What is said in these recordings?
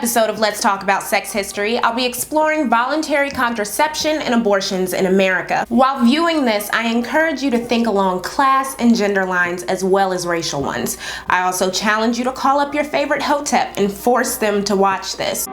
episode of Let's Talk About Sex History, I'll be exploring voluntary contraception and abortions in America. While viewing this, I encourage you to think along class and gender lines as well as racial ones. I also challenge you to call up your favorite hotep and force them to watch this.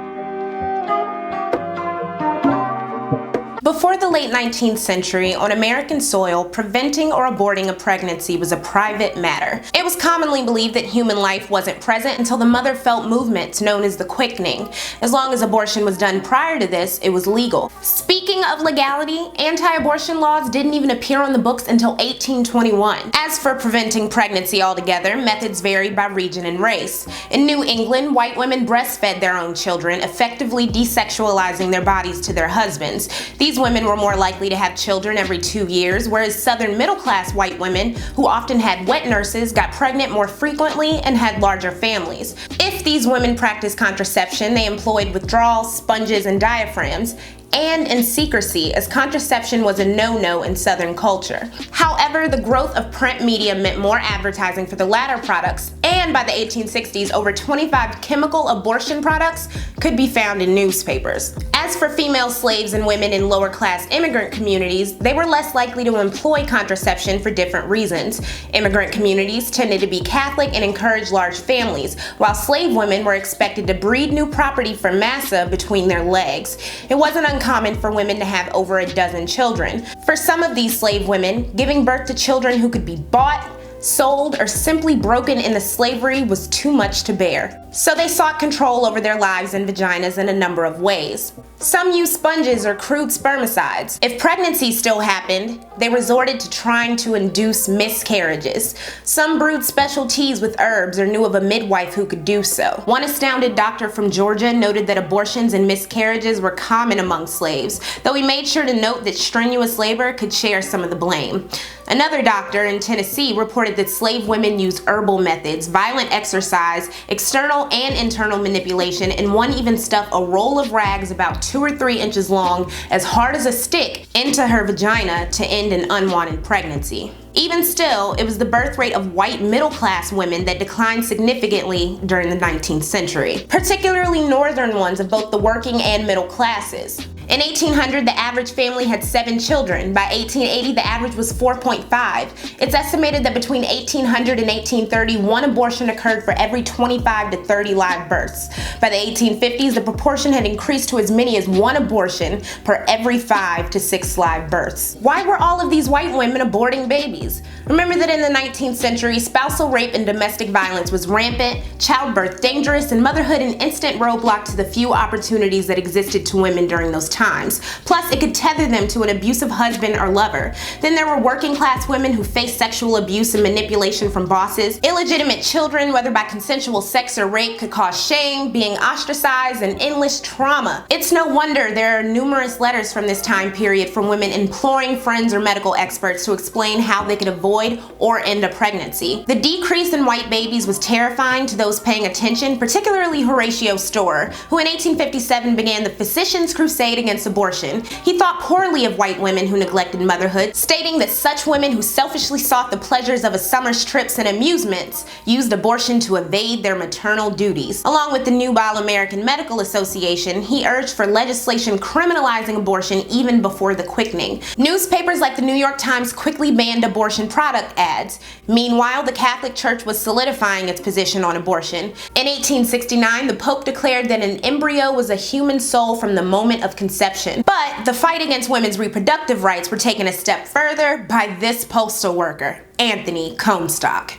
Before the late 19th century, on American soil, preventing or aborting a pregnancy was a private matter. It was commonly believed that human life wasn't present until the mother felt movements known as the quickening. As long as abortion was done prior to this, it was legal. Speaking of legality, anti-abortion laws didn't even appear on the books until 1821. As for preventing pregnancy altogether, methods varied by region and race. In New England, white women breastfed their own children, effectively desexualizing their bodies to their husbands. These women were more likely to have children every 2 years, whereas southern middle-class white women, who often had wet nurses, got pregnant more frequently and had larger families. If these women practiced contraception, they employed withdrawals, sponges, and diaphragms, and in secrecy, as contraception was a no-no in Southern culture. However, the growth of print media meant more advertising for the latter products, and by the 1860s, over 25 chemical abortion products could be found in newspapers. As for female slaves and women in lower-class immigrant communities, they were less likely to employ contraception for different reasons. Immigrant communities tended to be Catholic and encouraged large families, while slave women were expected to breed new property for massa between their legs. It wasn't uncommon for women to have over a dozen children. For some of these slave women, giving birth to children who could be bought, sold, or simply broken into slavery was too much to bear. So they sought control over their lives and vaginas in a number of ways. Some used sponges or crude spermicides. If pregnancy still happened, they resorted to trying to induce miscarriages. Some brewed special teas with herbs or knew of a midwife who could do so. One astounded doctor from Georgia noted that abortions and miscarriages were common among slaves, though he made sure to note that strenuous labor could share some of the blame. Another doctor in Tennessee reported that slave women used herbal methods, violent exercise, external and internal manipulation, and one even stuffed a roll of rags about 2 or 3 inches long, as hard as a stick, into her vagina to end an unwanted pregnancy. Even still, it was the birth rate of white middle-class women that declined significantly during the 19th century, particularly northern ones of both the working and middle classes. In 1800, the average family had 7 children. By 1880, the average was 4.5. It's estimated that between 1800 and 1830, 1 abortion occurred for every 25 to 30 live births. By the 1850s, the proportion had increased to as many as 1 abortion per every 5 to 6 live births. Why were all of these white women aborting babies? Remember that in the 19th century, spousal rape and domestic violence was rampant, childbirth dangerous, and motherhood an instant roadblock to the few opportunities that existed to women during those times. Plus, it could tether them to an abusive husband or lover. Then there were working class women who faced sexual abuse and manipulation from bosses. Illegitimate children, whether by consensual sex or rape, could cause shame, being ostracized, and endless trauma. It's no wonder there are numerous letters from this time period from women imploring friends or medical experts to explain how they could avoid or end a pregnancy. The decrease in white babies was terrifying to those paying attention, particularly Horatio Storer, who in 1857 began the Physicians' Crusade against abortion. He thought poorly of white women who neglected motherhood, stating that such women who selfishly sought the pleasures of a summer's trips and amusements used abortion to evade their maternal duties. Along with the Nubile American Medical Association, he urged for legislation criminalizing abortion even before the quickening. Newspapers like the New York Times quickly banned abortion product ads. Meanwhile, the Catholic Church was solidifying its position on abortion. In 1869, the Pope declared that an embryo was a human soul from the moment of conception. But the fight against women's reproductive rights were taken a step further by this postal worker, Anthony Comstock.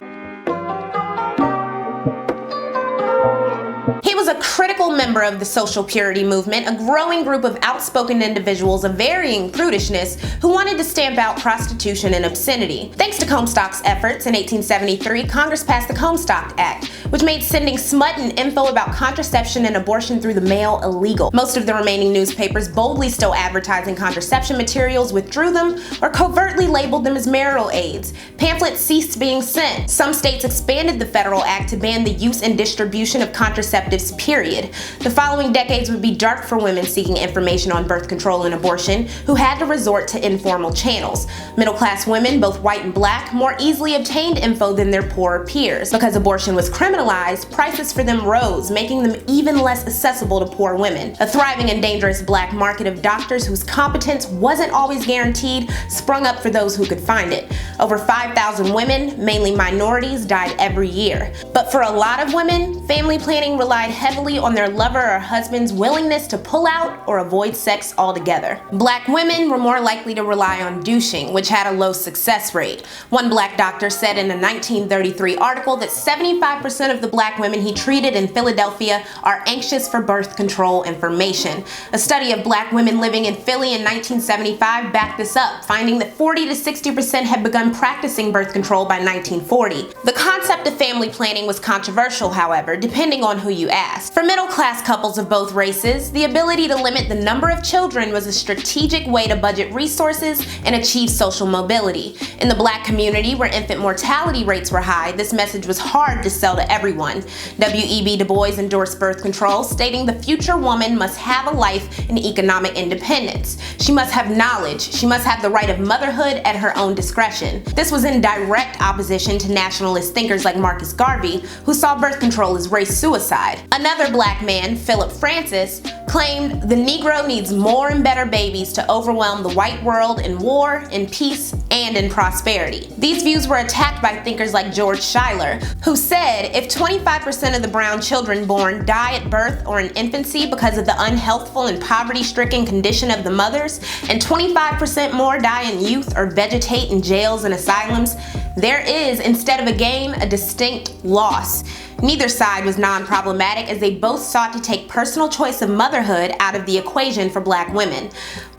He was a critical member of the social purity movement, a growing group of outspoken individuals of varying prudishness who wanted to stamp out prostitution and obscenity. Thanks to Comstock's efforts, in 1873, Congress passed the Comstock Act, which made sending smut and info about contraception and abortion through the mail illegal. Most of the remaining newspapers, boldly still advertising contraception materials, withdrew them or covertly labeled them as marital aids. Pamphlets ceased being sent. Some states expanded the federal act to ban the use and distribution of contraceptive contraceptives, period. The following decades would be dark for women seeking information on birth control and abortion who had to resort to informal channels. Middle-class women, both white and black, more easily obtained info than their poorer peers. Because abortion was criminalized, prices for them rose, making them even less accessible to poor women. A thriving and dangerous black market of doctors whose competence wasn't always guaranteed sprung up for those who could find it. Over 5,000 women, mainly minorities, died every year. But for a lot of women, family planning relied heavily on their lover or husband's willingness to pull out or avoid sex altogether. Black women were more likely to rely on douching, which had a low success rate. One black doctor said in a 1933 article that 75% of the black women he treated in Philadelphia are anxious for birth control information. A study of black women living in Philly in 1975 backed this up, finding that 40 to 60% had begun practicing birth control by 1940. The concept of family planning was controversial, however, depending on who you asked. For middle-class couples of both races, the ability to limit the number of children was a strategic way to budget resources and achieve social mobility. In the black community, where infant mortality rates were high, this message was hard to sell to everyone. W.E.B. Du Bois endorsed birth control, stating the future woman must have a life and economic independence. She must have knowledge. She must have the right of motherhood at her own discretion. This was in direct opposition to nationalist thinkers like Marcus Garvey, who saw birth control as race suicide. Another black man, Philip Francis, claimed the Negro needs more and better babies to overwhelm the white world in war, in peace, and in prosperity. These views were attacked by thinkers like George Schuyler, who said if 25% of the brown children born die at birth or in infancy because of the unhealthful and poverty-stricken condition of the mothers, and 25% more die in youth or vegetate in jails and asylums, there is, instead of a gain, a distinct loss. Neither side was non-problematic, as they both sought to take personal choice of motherhood out of the equation for black women.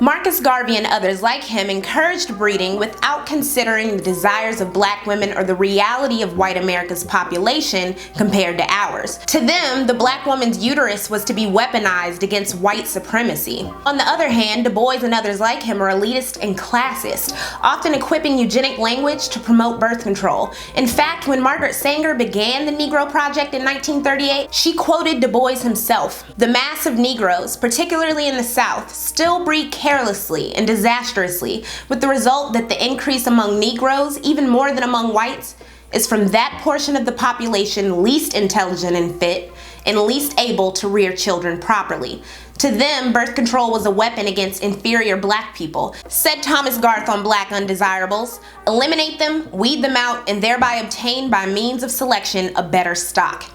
Marcus Garvey and others like him encouraged breeding without considering the desires of black women or the reality of white America's population compared to ours. To them, the black woman's uterus was to be weaponized against white supremacy. On the other hand, Du Bois and others like him are elitist and classist, often equipping eugenic language to promote birth control. In fact, when Margaret Sanger began the Negro Project in 1938, she quoted Du Bois himself. "The mass of Negroes, particularly in the South, still breed carelessly and disastrously, with the result that the increase among Negroes, even more than among whites, is from that portion of the population least intelligent and fit, and least able to rear children properly." To them, birth control was a weapon against inferior black people. Said Thomas Garth on Black Undesirables, "Eliminate them, weed them out, and thereby obtain by means of selection a better stock."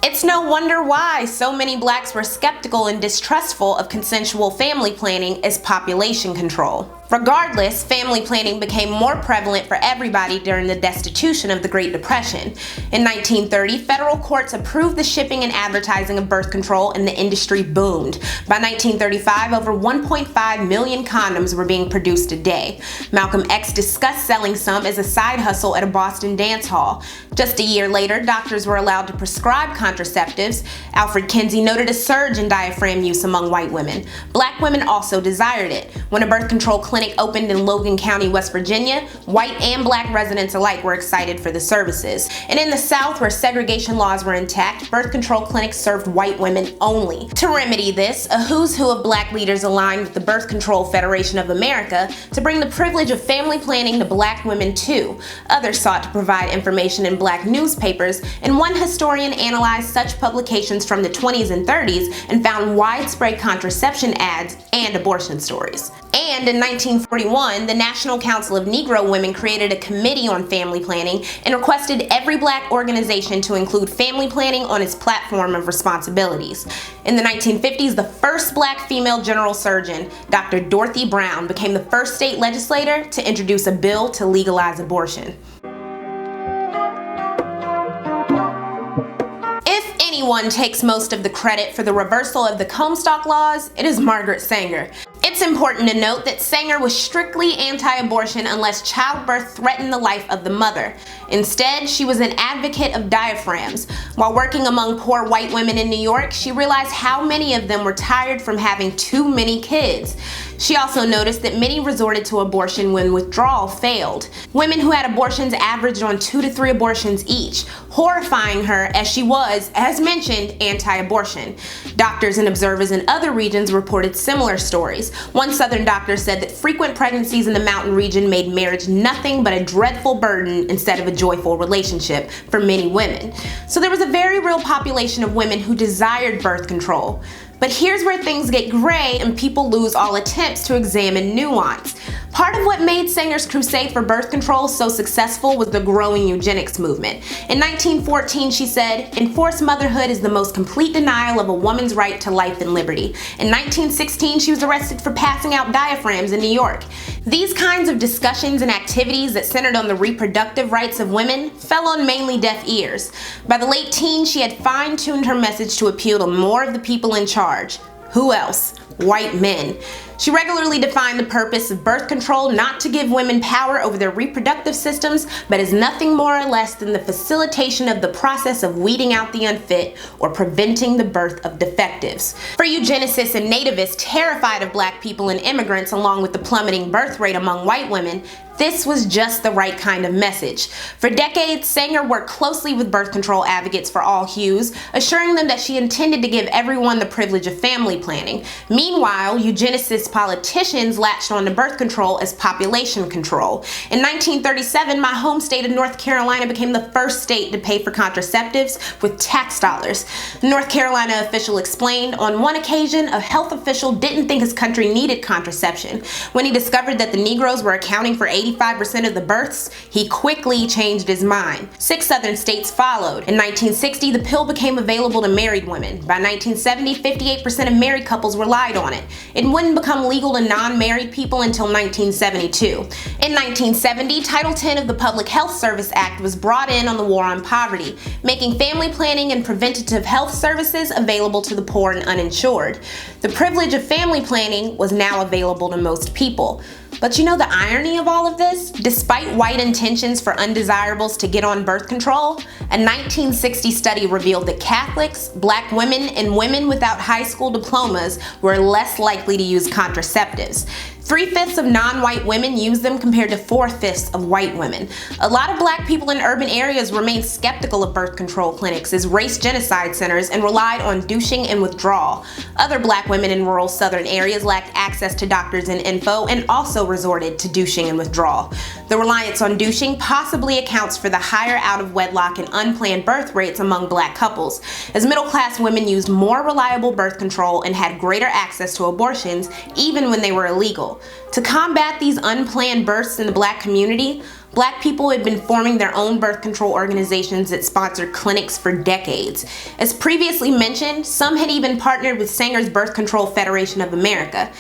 It's no wonder why so many blacks were skeptical and distrustful of consensual family planning as population control. Regardless, family planning became more prevalent for everybody during the destitution of the Great Depression. In 1930, federal courts approved the shipping and advertising of birth control, and the industry boomed. By 1935, over 1.5 million condoms were being produced a day. Malcolm X discussed selling some as a side hustle at a Boston dance hall. Just a year later, doctors were allowed to prescribe contraceptives. Alfred Kinsey noted a surge in diaphragm use among white women. Black women also desired it. When a birth control clinic opened in Logan County, West Virginia, white and black residents alike were excited for the services. And in the South, where segregation laws were intact, birth control clinics served white women only. To remedy this, a who's who of black leaders aligned with the Birth Control Federation of America to bring the privilege of family planning to black women too. Others sought to provide information in black newspapers, and one historian analyzed such publications from the 20s and 30s and found widespread contraception ads and abortion stories. And in 1941, the National Council of Negro Women created a committee on family planning and requested every black organization to include family planning on its platform of responsibilities. In the 1950s, the first black female general surgeon, Dr. Dorothy Brown, became the first state legislator to introduce a bill to legalize abortion. If anyone takes most of the credit for the reversal of the Comstock laws, it is Margaret Sanger. It's important to note that Sanger was strictly anti-abortion unless childbirth threatened the life of the mother. Instead, she was an advocate of diaphragms. While working among poor white women in New York, she realized how many of them were tired from having too many kids. She also noticed that many resorted to abortion when withdrawal failed. Women who had abortions averaged on 2 to 3 abortions each, horrifying her as she was, as mentioned, anti-abortion. Doctors and observers in other regions reported similar stories. One Southern doctor said that frequent pregnancies in the mountain region made marriage nothing but a dreadful burden instead of a joyful relationship for many women. So there was a very real population of women who desired birth control. But here's where things get gray and people lose all attempts to examine nuance. Part of what made Sanger's crusade for birth control so successful was the growing eugenics movement. In 1914, she said, "Enforced motherhood is the most complete denial of a woman's right to life and liberty." In 1916, she was arrested for passing out diaphragms in New York. These kinds of discussions and activities that centered on the reproductive rights of women fell on mainly deaf ears. By the late teens, she had fine-tuned her message to appeal to more of the people in charge. Who else? White men. She regularly defined the purpose of birth control not to give women power over their reproductive systems, but as nothing more or less than the facilitation of the process of weeding out the unfit or preventing the birth of defectives. For eugenicists and nativists terrified of black people and immigrants, along with the plummeting birth rate among white women, this was just the right kind of message. For decades, Sanger worked closely with birth control advocates for all hues, assuring them that she intended to give everyone the privilege of family planning. Meanwhile, eugenicist politicians latched on to birth control as population control. In 1937, my home state of North Carolina became the first state to pay for contraceptives with tax dollars. A North Carolina official explained, on one occasion, a health official didn't think his country needed contraception. When he discovered that the Negroes were accounting for 85% of the births, he quickly changed his mind. 6 southern states followed. In 1960, the pill became available to married women. By 1970, 58% of married couples relied on it. It wouldn't become legal to non-married people until 1972. In 1970, Title 10 of the Public Health Service Act was brought in on the war on poverty, making family planning and preventative health services available to the poor and uninsured. The privilege of family planning was now available to most people. But you know the irony of all of this? Despite white intentions for undesirables to get on birth control, a 1960 study revealed that Catholics, black women, and women without high school diplomas were less likely to use contraceptives. 3/5 of non-white women use them compared to 4/5 of white women. A lot of black people in urban areas remained skeptical of birth control clinics as race genocide centers and relied on douching and withdrawal. Other black women in rural southern areas lacked access to doctors and info and also resorted to douching and withdrawal. The reliance on douching possibly accounts for the higher out-of-wedlock and unplanned birth rates among black couples, as middle-class women used more reliable birth control and had greater access to abortions even when they were illegal. To combat these unplanned births in the black community, black people had been forming their own birth control organizations that sponsored clinics for decades. As previously mentioned, some had even partnered with Sanger's Birth Control Federation of America.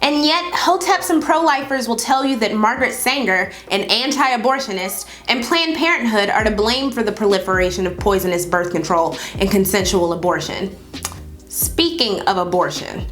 And yet, hoteps and pro-lifers will tell you that Margaret Sanger, an anti-abortionist, and Planned Parenthood are to blame for the proliferation of poisonous birth control and consensual abortion. Speaking of abortion,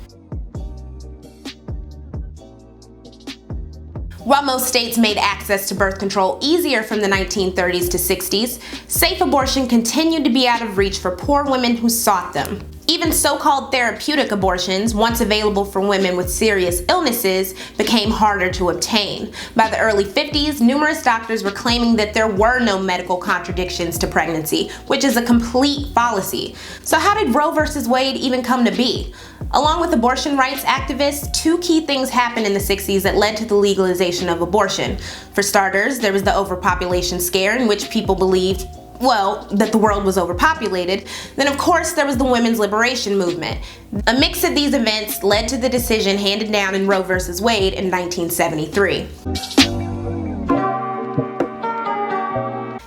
while most states made access to birth control easier from the 1930s to 60s, safe abortion continued to be out of reach for poor women who sought them. Even so-called therapeutic abortions, once available for women with serious illnesses, became harder to obtain. By the early 50s, numerous doctors were claiming that there were no medical contradictions to pregnancy, which is a complete fallacy. So how did Roe v. Wade even come to be? Along with abortion rights activists, 2 key things happened in the 60s that led to the legalization of abortion. For starters, there was the overpopulation scare, in which people believed, well, that the world was overpopulated. Then of course there was the women's liberation movement. A mix of these events led to the decision handed down in Roe v. Wade in 1973.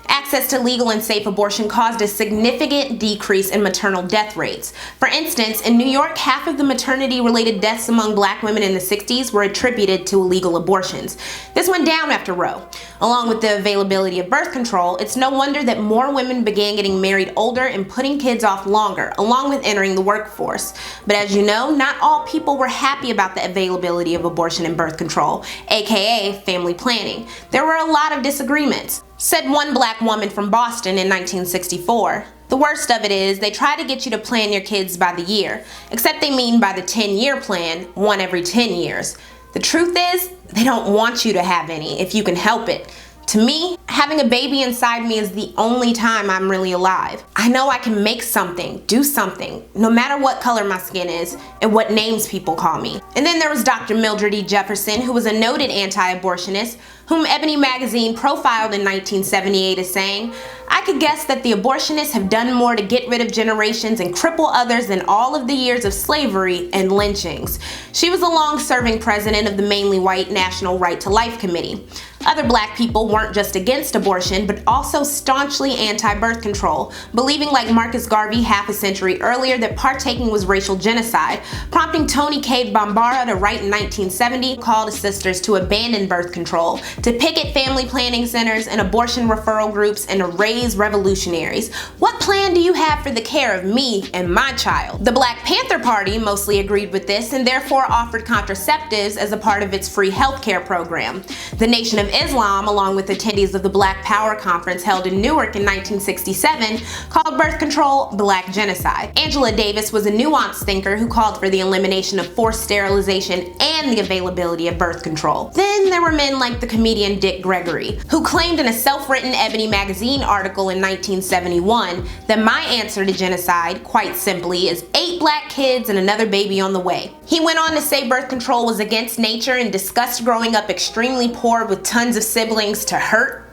Access to legal and safe abortion caused a significant decrease in maternal death rates. For instance, in New York, half of the maternity-related deaths among black women in the 60s were attributed to illegal abortions. This went down after Roe. Along with the availability of birth control, it's no wonder that more women began getting married older and putting kids off longer, along with entering the workforce. But as you know, not all people were happy about the availability of abortion and birth control, aka family planning. There were a lot of disagreements. Said one black woman from Boston in 1964, "The worst of it is they try to get you to plan your kids by the year, except they mean by the 10-year plan, one every 10 years. The truth is, they don't want you to have any if you can help it. To me, having a baby inside me is the only time I'm really alive. I know I can make something, do something, no matter what color my skin is and what names people call me. And then there was Dr. Mildred E. Jefferson, who was a noted anti-abortionist, whom Ebony magazine profiled in 1978 as saying, "I could guess that the abortionists have done more to get rid of generations and cripple others than all of the years of slavery and lynchings." She was a long-serving president of the mainly white National Right to Life Committee. Other black people weren't just against abortion, but also staunchly anti-birth control, believing like Marcus Garvey half a century earlier that partaking was racial genocide, prompting Toni Cade Bambara to write in 1970 call to sisters to abandon birth control, to picket family planning centers and abortion referral groups, and to raise revolutionaries. What plan do you have for the care of me and my child? The Black Panther Party mostly agreed with this and therefore offered contraceptives as a part of its free healthcare program. The Nation of Islam, along with attendees of the Black Power Conference held in Newark in 1967, called birth control Black genocide. Angela Davis was a nuanced thinker who called for the elimination of forced sterilization and the availability of birth control. Then there were men like the comedian Dick Gregory, who claimed in a self-written Ebony magazine article in 1971 that my answer to genocide, quite simply, is 8 black kids and another baby on the way. He went on to say birth control was against nature and discussed growing up extremely poor with tons of siblings to hurt,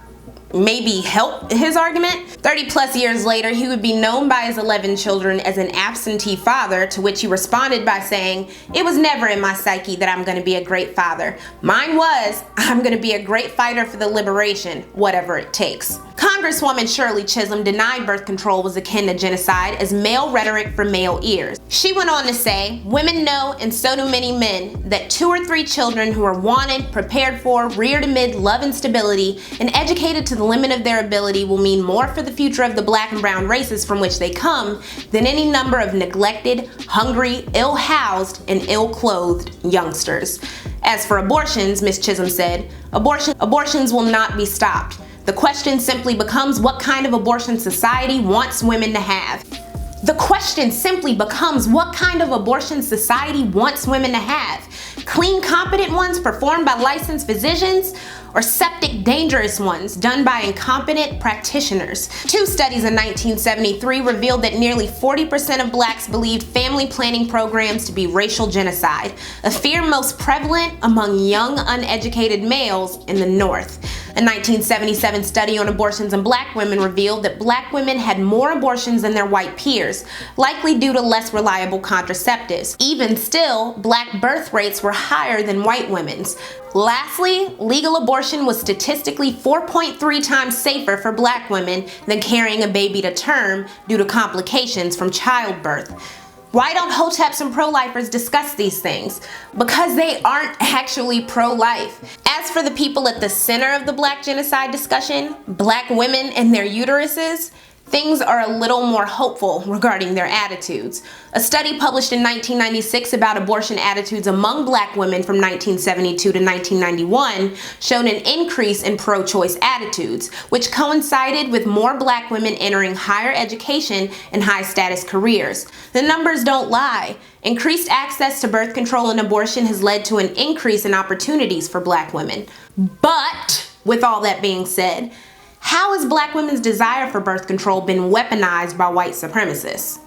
maybe help his argument. 30 plus years later, he would be known by his 11 children as an absentee father, to which he responded by saying, "It was never in my psyche that I'm going to be a great father. Mine was, I'm going to be a great fighter for the liberation, whatever it takes." Congresswoman Shirley Chisholm denied birth control was akin to genocide as male rhetoric for male ears. She went on to say, "Women know, and so do many men, that 2 or 3 children who are wanted, prepared for, reared amid love and stability, and educated to the limit of their ability will mean more for the future of the black and brown races from which they come than any number of neglected, hungry, ill-housed, and ill-clothed youngsters." As for abortions, Ms. Chisholm said, abortions will not be stopped. The question simply becomes what kind of abortion society wants women to have. The question simply becomes what kind of abortion society wants women to have. Clean, competent ones performed by licensed physicians, or septic, dangerous ones done by incompetent practitioners. 2 studies in 1973 revealed that nearly 40% of blacks believed family planning programs to be racial genocide, a fear most prevalent among young, uneducated males in the North. A 1977 study on abortions in black women revealed that black women had more abortions than their white peers, likely due to less reliable contraceptives. Even still, black birth rates were higher than white women's. Lastly, legal abortion was statistically 4.3 times safer for black women than carrying a baby to term due to complications from childbirth. Why don't hoteps and pro-lifers discuss these things? Because they aren't actually pro-life. As for the people at the center of the black genocide discussion, black women and their uteruses, things are a little more hopeful regarding their attitudes. A study published in 1996 about abortion attitudes among black women from 1972 to 1991 showed an increase in pro-choice attitudes, which coincided with more black women entering higher education and high-status careers. The numbers don't lie. Increased access to birth control and abortion has led to an increase in opportunities for black women. But, with all that being said, how has black women's desire for birth control been weaponized by white supremacists?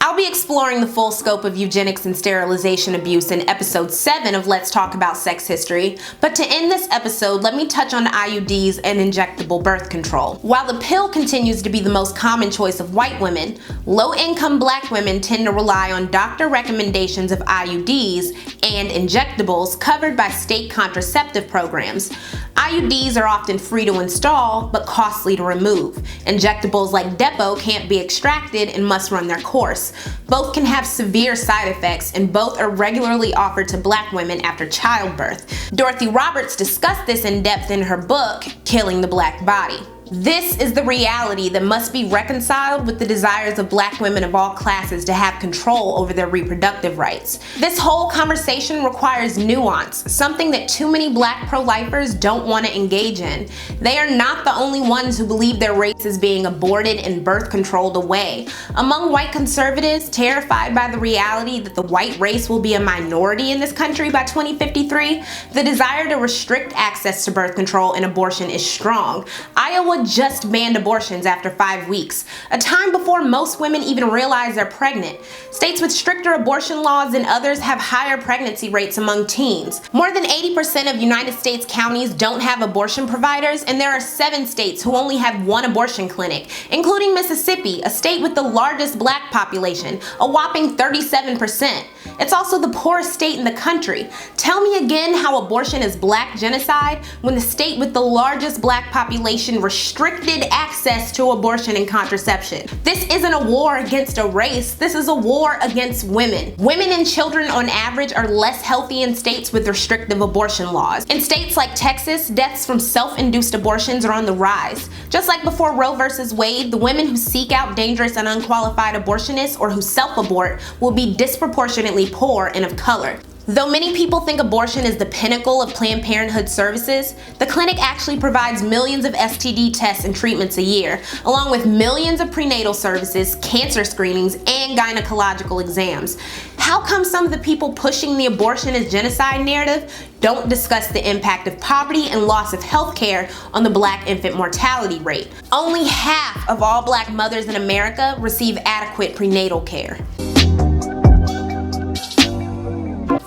I'll be exploring the full scope of eugenics and sterilization abuse in episode 7 of Let's Talk About Sex History, but to end this episode, let me touch on IUDs and injectable birth control. While the pill continues to be the most common choice of white women, low-income black women tend to rely on doctor recommendations of IUDs and injectables covered by state contraceptive programs. IUDs are often free to install, but costly to remove. Injectables like Depo can't be extracted and must run their course. Both can have severe side effects, and both are regularly offered to black women after childbirth. Dorothy Roberts discussed this in depth in her book, Killing the Black Body. This is the reality that must be reconciled with the desires of Black women of all classes to have control over their reproductive rights. This whole conversation requires nuance, something that too many Black pro-lifers don't want to engage in. They are not the only ones who believe their race is being aborted and birth controlled away. Among white conservatives terrified by the reality that the white race will be a minority in this country by 2053, the desire to restrict access to birth control and abortion is strong. Iowa just banned abortions after 5 weeks, a time before most women even realize they're pregnant. States with stricter abortion laws than others have higher pregnancy rates among teens. More than 80% of United States counties don't have abortion providers, and there are 7 states who only have 1 abortion clinic, including Mississippi, a state with the largest Black population, a whopping 37%. It's also the poorest state in the country. Tell me again how abortion is Black genocide when the state with the largest Black population restricted access to abortion and contraception. This isn't a war against a race, this is a war against women. Women and children on average are less healthy in states with restrictive abortion laws. In states like Texas, deaths from self-induced abortions are on the rise. Just like before Roe versus Wade, the women who seek out dangerous and unqualified abortionists or who self-abort will be disproportionately poor and of color. Though many people think abortion is the pinnacle of Planned Parenthood services, the clinic actually provides millions of STD tests and treatments a year, along with millions of prenatal services, cancer screenings, and gynecological exams. How come some of the people pushing the abortion is genocide narrative don't discuss the impact of poverty and loss of health care on the Black infant mortality rate? Only half of all Black mothers in America receive adequate prenatal care.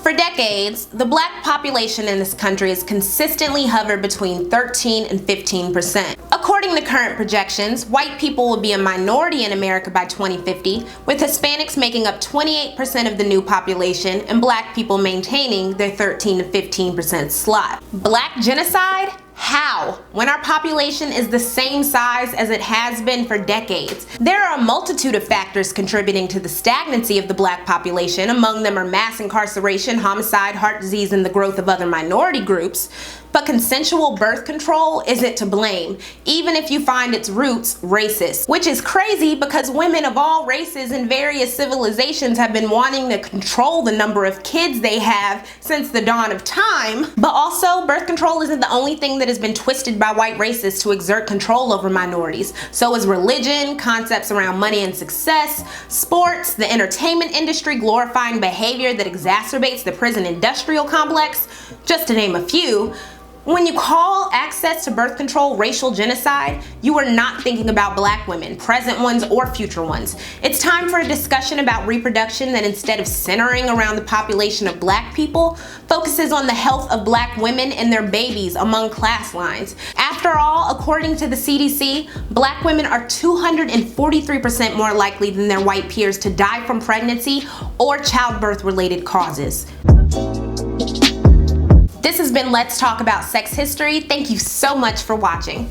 For decades, the Black population in this country has consistently hovered between 13 and 15%. According to current projections, white people will be a minority in America by 2050, with Hispanics making up 28% of the new population and Black people maintaining their 13 to 15% slot. Black genocide? How? When our population is the same size as it has been for decades. There are a multitude of factors contributing to the stagnancy of the Black population. Among them are mass incarceration, homicide, heart disease, and the growth of other minority groups. But consensual birth control isn't to blame, even if you find its roots racist. Which is crazy because women of all races in various civilizations have been wanting to control the number of kids they have since the dawn of time. But also, birth control isn't the only thing that has been twisted by white racists to exert control over minorities. So is religion, concepts around money and success, sports, the entertainment industry glorifying behavior that exacerbates the prison industrial complex, just to name a few. When you call access to birth control racial genocide, you are not thinking about Black women, present ones or future ones. It's time for a discussion about reproduction that, instead of centering around the population of Black people, focuses on the health of Black women and their babies among class lines. After all, according to the CDC, Black women are 243% more likely than their white peers to die from pregnancy or childbirth-related causes. This has been Let's Talk About Sex History. Thank you so much for watching.